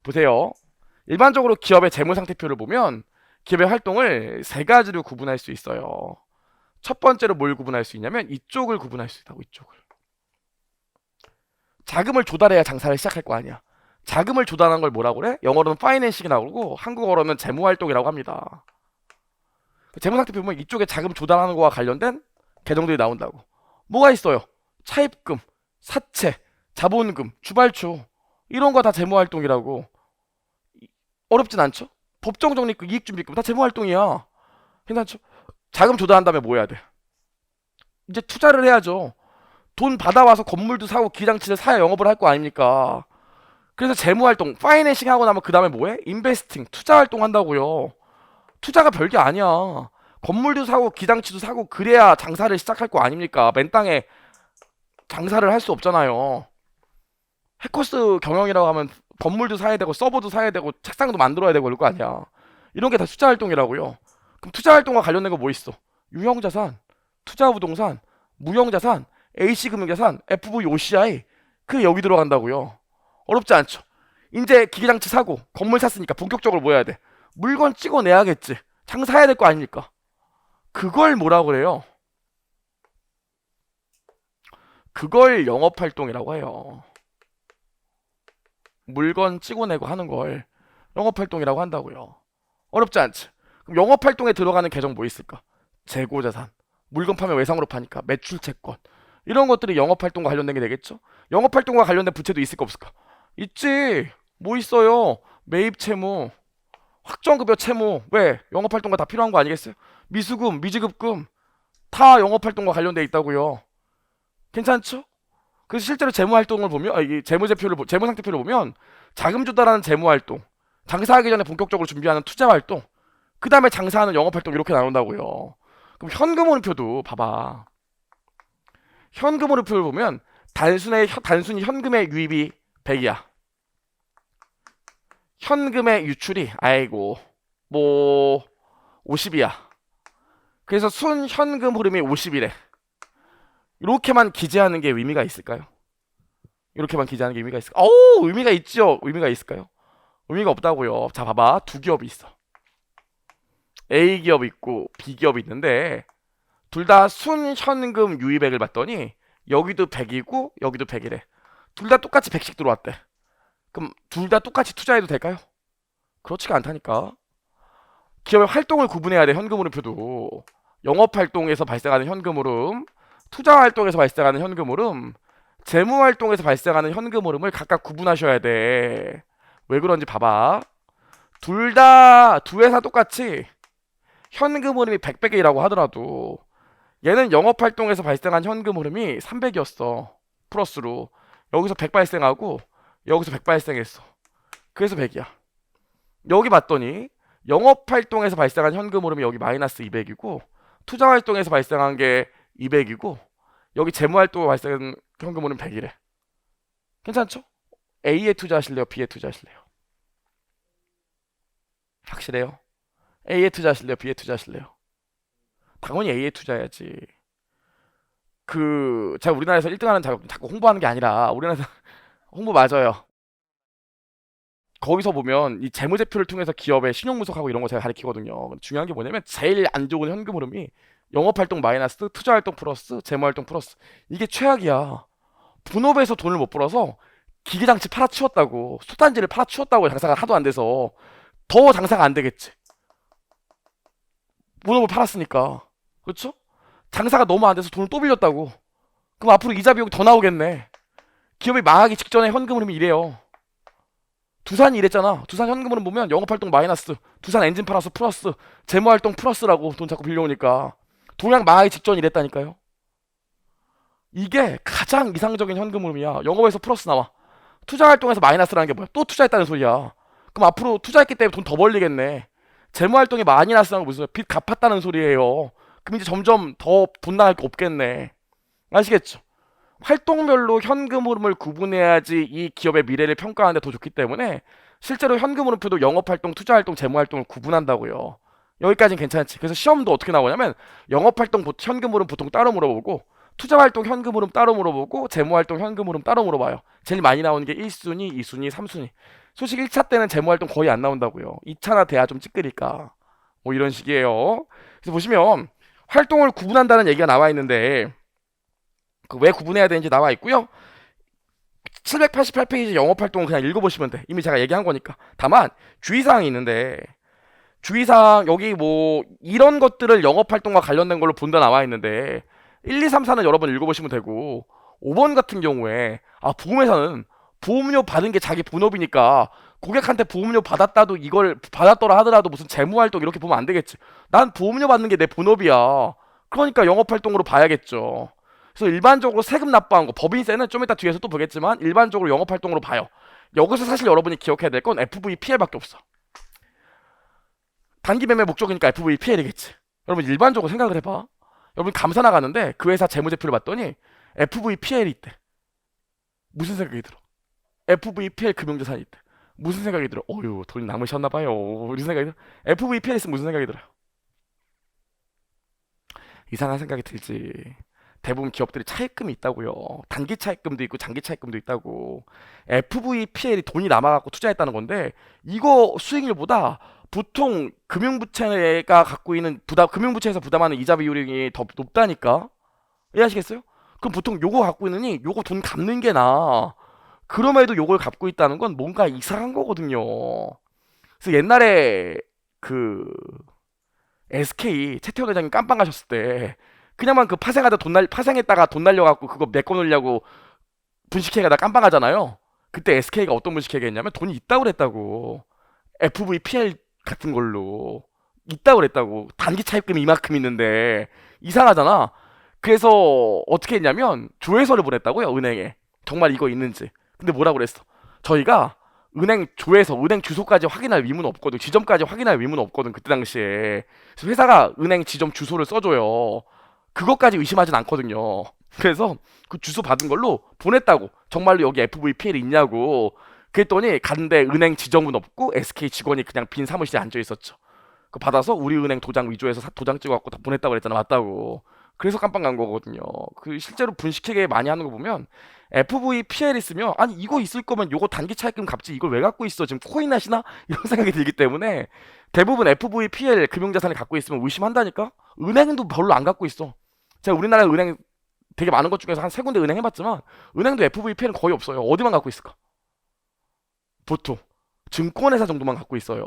보세요. 일반적으로 기업의 재무상태표를 보면 기업의 활동을 세 가지로 구분할 수 있어요. 첫 번째로 뭘 구분할 수 있냐면 이쪽을 구분할 수 있다고. 이쪽을. 자금을 조달해야 장사를 시작할 거 아니야. 자금을 조달하는 걸 뭐라고 그래? 영어로는 파이낸싱이라고 그러고 한국어로는 재무활동이라고 합니다. 재무상태표 보면 이쪽에 자금 조달하는 거와 관련된 계정들이 나온다고. 뭐가 있어요? 차입금, 사채, 자본금, 주발초, 이런 거 다 재무활동이라고. 어렵진 않죠? 법정적립금, 이익준비금 다 재무활동이야. 괜찮죠? 자금 조달한 다음에 뭐 해야 돼? 이제 투자를 해야죠. 돈 받아와서 건물도 사고 기장치를 사야 영업을 할 거 아닙니까? 그래서 재무활동, 파이낸싱 하고 나면 그 다음에 뭐해? 인베스팅, 투자활동 한다고요. 투자가 별게 아니야. 건물도 사고 기장치도 사고 그래야 장사를 시작할 거 아닙니까? 맨 땅에 장사를 할 수 없잖아요. 해커스 경영이라고 하면 건물도 사야 되고 서버도 사야 되고 책상도 만들어야 되고 그럴 거 아니야. 이런 게 다 투자 활동이라고요. 그럼 투자 활동과 관련된 거 뭐 있어? 유형자산, 투자부동산, 무형자산, A씨금융자산, FVOCI, 그게 여기 들어간다고요. 어렵지 않죠? 이제 기계장치 사고 건물 샀으니까 본격적으로 뭐 해야 돼? 물건 찍어내야겠지. 장사해야 될 거 아닙니까? 그걸 뭐라고 그래요? 그걸 영업활동이라고 해요. 물건 찍어내고 하는 걸 영업활동이라고 한다고요. 어렵지 않지? 그럼 영업활동에 들어가는 계정 뭐 있을까? 재고자산, 물건 파면 외상으로 파니까 매출채권, 이런 것들이 영업활동과 관련된 게 되겠죠? 영업활동과 관련된 부채도 있을까 없을까? 있지. 뭐 있어요? 매입채무, 확정급여 채무. 왜? 영업활동과 다 필요한 거 아니겠어요? 미수금, 미지급금 다 영업활동과 관련돼 있다고요. 괜찮죠? 그래서 실제로 재무활동을 보면 이 재무상태표를 보면 자금 조달하는 재무활동, 장사하기 전에 본격적으로 준비하는 투자활동, 그 다음에 장사하는 영업활동 이렇게 나온다고요. 그럼 현금흐름표도 봐봐. 현금흐름표를 보면 단순히 현금의 유입이 100이야. 현금의 유출이 아이고 뭐 50이야. 그래서 순 현금 흐름이 50이래. 이렇게만 기재하는 게 의미가 있을까요? 이렇게만 기재하는 게 의미가 있을까요? 의미가 있죠. 의미가 있을까요? 의미가 없다고요. 자, 봐봐. 두 기업이 있어. A 기업 있고 B 기업이 있는데 둘 다 순 현금 유입액을 봤더니 여기도 100이고 여기도 100이래. 둘 다 똑같이 100씩 들어왔대. 그럼 둘 다 똑같이 투자해도 될까요? 그렇지가 않다니까. 기업의 활동을 구분해야 돼. 현금흐름표도 영업활동에서 발생하는 현금흐름, 투자활동에서 발생하는 현금흐름, 재무활동에서 발생하는 현금흐름을 각각 구분하셔야 돼. 왜 그런지 봐봐. 두 회사 똑같이 현금흐름이 100배이라고 하더라도 얘는 영업활동에서 발생한 현금흐름이 300이었어. 플러스로. 여기서 100 발생하고 여기서 100 발생했어. 그래서 100이야. 여기 봤더니 영업활동에서 발생한 현금흐름이 여기 마이너스 200이고 투자활동에서 발생한 게 200이고 여기 재무활동에 발생한 현금흐름 100이래. 괜찮죠? A에 투자하실래요? B에 투자하실래요? 확실해요? A에 투자하실래요? B에 투자하실래요? 당연히 A에 투자해야지. 제가 우리나라에서 1등하는 자꾸 홍보하는 게 아니라 우리나라에서 홍보 맞아요. 거기서 보면 이 재무제표를 통해서 기업의 신용분석하고 이런 거 제가 가르치거든요. 중요한 게 뭐냐면 제일 안 좋은 현금 흐름이 영업활동 마이너스, 투자활동 플러스, 재무활동 플러스. 이게 최악이야. 본업에서 돈을 못 벌어서 기계장치 팔아치웠다고, 솥단지를 팔아치웠다고 장사가 하도 안 돼서 더 장사가 안 되겠지. 본업을 팔았으니까. 그렇죠? 장사가 너무 안 돼서 돈을 또 빌렸다고. 그럼 앞으로 이자 비용이 더 나오겠네. 기업이 망하기 직전에 현금 흐름이 이래요. 두산이 이랬잖아. 두산 현금으로 보면 영업활동 마이너스, 두산 엔진 팔아서 플러스, 재무활동 플러스라고 돈 자꾸 빌려오니까 동양 망하기 직전 이랬다니까요. 이게 가장 이상적인 현금 흐름이야. 영업에서 플러스 나와. 투자활동에서 마이너스라는 게 뭐야? 또 투자했다는 소리야. 그럼 앞으로 투자했기 때문에 돈 더 벌리겠네. 재무활동이 마이너스라는 건 무슨 소리야? 빚 갚았다는 소리예요. 그럼 이제 점점 더 돈 나갈 게 없겠네. 아시겠죠? 활동별로 현금 흐름을 구분해야지 이 기업의 미래를 평가하는데 더 좋기 때문에 실제로 현금 흐름표도 영업활동, 투자활동, 재무활동을 구분한다고요. 여기까지는 괜찮지. 그래서 시험도 어떻게 나오냐면 영업활동 현금 흐름 보통 따로 물어보고 투자활동 현금 흐름 따로 물어보고 재무활동 현금 흐름 따로 물어봐요. 제일 많이 나오는 게 1순위, 2순위, 3순위. 솔직히 1차 때는 재무활동 거의 안 나온다고요. 2차나 돼야 좀 찌끄니까. 뭐 이런 식이에요. 그래서 보시면 활동을 구분한다는 얘기가 나와 있는데 그 왜 구분해야 되는지 나와 있고요. 788페이지 영업활동은 그냥 읽어보시면 돼. 이미 제가 얘기한 거니까. 다만 주의사항이 있는데 주의사항 여기 뭐 이런 것들을 영업활동과 관련된 걸로 본다 나와 있는데 1, 2, 3, 4는 여러분 읽어보시면 되고 5번 같은 경우에 보험회사는 보험료 받은 게 자기 본업이니까 고객한테 보험료 받았다도 이걸 받았더라 하더라도 무슨 재무활동 이렇게 보면 안 되겠지. 난 보험료 받는 게 내 본업이야. 그러니까 영업활동으로 봐야겠죠. 그래서 일반적으로 세금 납부한 거 법인세는 좀 이따 뒤에서 또 보겠지만 일반적으로 영업활동으로 봐요. 여기서 사실 여러분이 기억해야 될 건 FVPL밖에 없어. 단기 매매 목적이니까 FVPL이겠지. 여러분 일반적으로 생각을 해봐. 여러분 감사 나가는데 그 회사 재무제표를 봤더니 FVPL이 있대. 무슨 생각이 들어? FVPL 금융자산이 있대. 무슨 생각이 들어? 어휴 돈이 남으셨나봐요. 무슨 생각이 들어? FVPL 있으면 무슨 생각이 들어요? 이상한 생각이 들지. 대부분 기업들이 차입금이 있다고요. 단기 차입금도 있고 장기 차입금도 있다고. FVPL이 돈이 남아갖고 투자했다는 건데 이거 수익률보다 보통 금융부채가 갖고 있는 금융부채에서 부담하는 이자 비율이 더 높다니까. 이해하시겠어요? 그럼 보통 요거 갖고 있느니 요거 돈 갚는 게 나아. 그럼에도 요걸 갖고 있다는 건 뭔가 이상한 거거든요. 그래서 옛날에 그 SK 최태원 회장님 깜빵 가셨을 때 그냥만 그 파생했다가 돈 날려갖고 그거 메꿔놓으려고 분식회계에다 깜빵 가잖아요. 그때 SK가 어떤 분식회계 했냐면 돈이 있다고 그랬다고. FVPL 같은 걸로 있다고 그랬다고. 단기 차입금이 이만큼 있는데 이상하잖아. 그래서 어떻게 했냐면 조회서를 보냈다고요, 은행에. 정말 이거 있는지. 근데 뭐라고 그랬어? 저희가 은행 조회서, 은행 주소까지 확인할 의무는 없거든. 지점까지 확인할 의무는 없거든. 그때 당시에. 그래서 회사가 은행 지점 주소를 써줘요. 그것까지 의심하진 않거든요. 그래서 그 주소 받은 걸로 보냈다고. 정말로 여기 FVPL이 있냐고. 그랬더니 갔는데 은행 지점은 없고 SK 직원이 그냥 빈 사무실에 앉아 있었죠. 그 받아서 우리은행 도장 위조해서 도장 찍어갖고 다 보냈다고 그랬잖아. 맞다고. 그래서 깜빵 간 거거든요. 그 실제로 분식회계 많이 하는 거 보면 FVPL 있으면 아니 이거 있을 거면 요거 단기 차입금 갚지 이걸 왜 갖고 있어 지금 코인 하시나 이런 생각이 들기 때문에 대부분 FVPL 금융자산을 갖고 있으면 의심한다니까. 은행도 별로 안 갖고 있어. 제가 우리나라 은행 되게 많은 것 중에서 한 세 군데 은행 해봤지만 은행도 FVPL은 거의 없어요. 어디만 갖고 있을까? 보통 증권회사 정도만 갖고 있어요.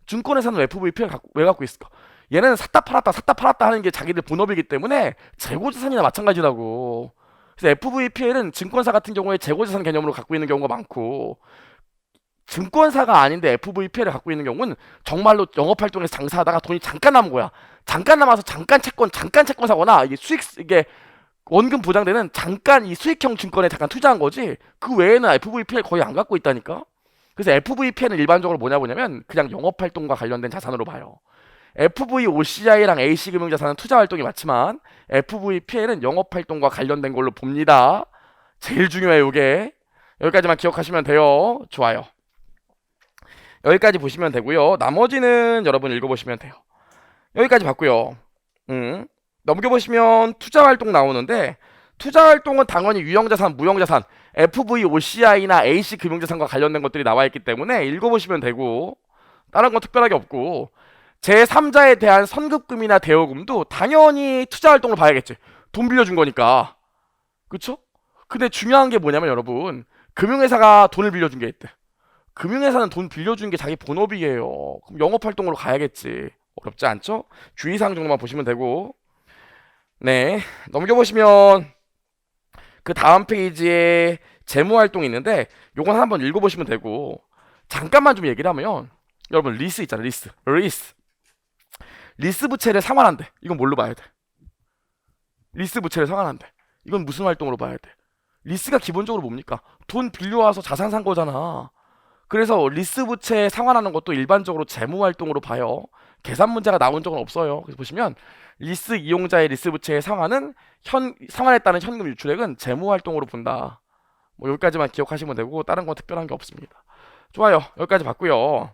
증권회사는 FVPL 왜 갖고 있을까? 얘네는 샀다 팔았다 하는 게 자기들 본업이기 때문에 재고자산이나 마찬가지라고. 그래서 FVPL은 증권사 같은 경우에 재고자산 개념으로 갖고 있는 경우가 많고 증권사가 아닌데 FVPL을 갖고 있는 경우는 정말로 영업활동에서 장사하다가 돈이 잠깐 남은 거야. 잠깐 남아서 잠깐 채권 사거나 이게 원금 보장되는 잠깐 이 수익형 증권에 잠깐 투자한 거지. 그 외에는 FVPL 거의 안 갖고 있다니까. 그래서 FVPL은 일반적으로 뭐냐면 그냥 영업활동과 관련된 자산으로 봐요. FVOCI랑 A금융자산은 투자활동이 맞지만 FVPL은 영업활동과 관련된 걸로 봅니다. 제일 중요해요 이게. 여기까지만 기억하시면 돼요. 좋아요. 여기까지 보시면 되고요. 나머지는 여러분 읽어보시면 돼요. 여기까지 봤고요. 넘겨보시면 투자활동 나오는데 투자활동은 당연히 유형자산, 무형자산, FVOCI나 A금융자산과 관련된 것들이 나와있기 때문에 읽어보시면 되고 다른 건 특별하게 없고 제3자에 대한 선급금이나 대여금도 당연히 투자활동을 봐야겠지. 돈 빌려준 거니까. 그쵸? 근데 중요한 게 뭐냐면 여러분 금융회사가 돈을 빌려준 게 있대. 금융회사는 돈 빌려준 게 자기 본업이에요. 그럼 영업활동으로 가야겠지. 어렵지 않죠? 주의사항 정도만 보시면 되고 네 넘겨보시면 그 다음 페이지에 재무활동이 있는데 요건 한번 읽어보시면 되고 잠깐만 좀 얘기를 하면 여러분 리스 있잖아요. 리스 부채를 상환한대. 이건 뭘로 봐야 돼? 리스 부채를 상환한대. 이건 무슨 활동으로 봐야 돼? 리스가 기본적으로 뭡니까? 돈 빌려와서 자산 산 거잖아. 그래서 리스 부채 상환하는 것도 일반적으로 재무 활동으로 봐요. 계산 문제가 나온 적은 없어요. 그래서 보시면 리스 이용자의 리스 부채의 상환은 상환에 따른 현금 유출액은 재무 활동으로 본다. 뭐 여기까지만 기억하시면 되고 다른 건 특별한 게 없습니다. 좋아요. 여기까지 봤고요.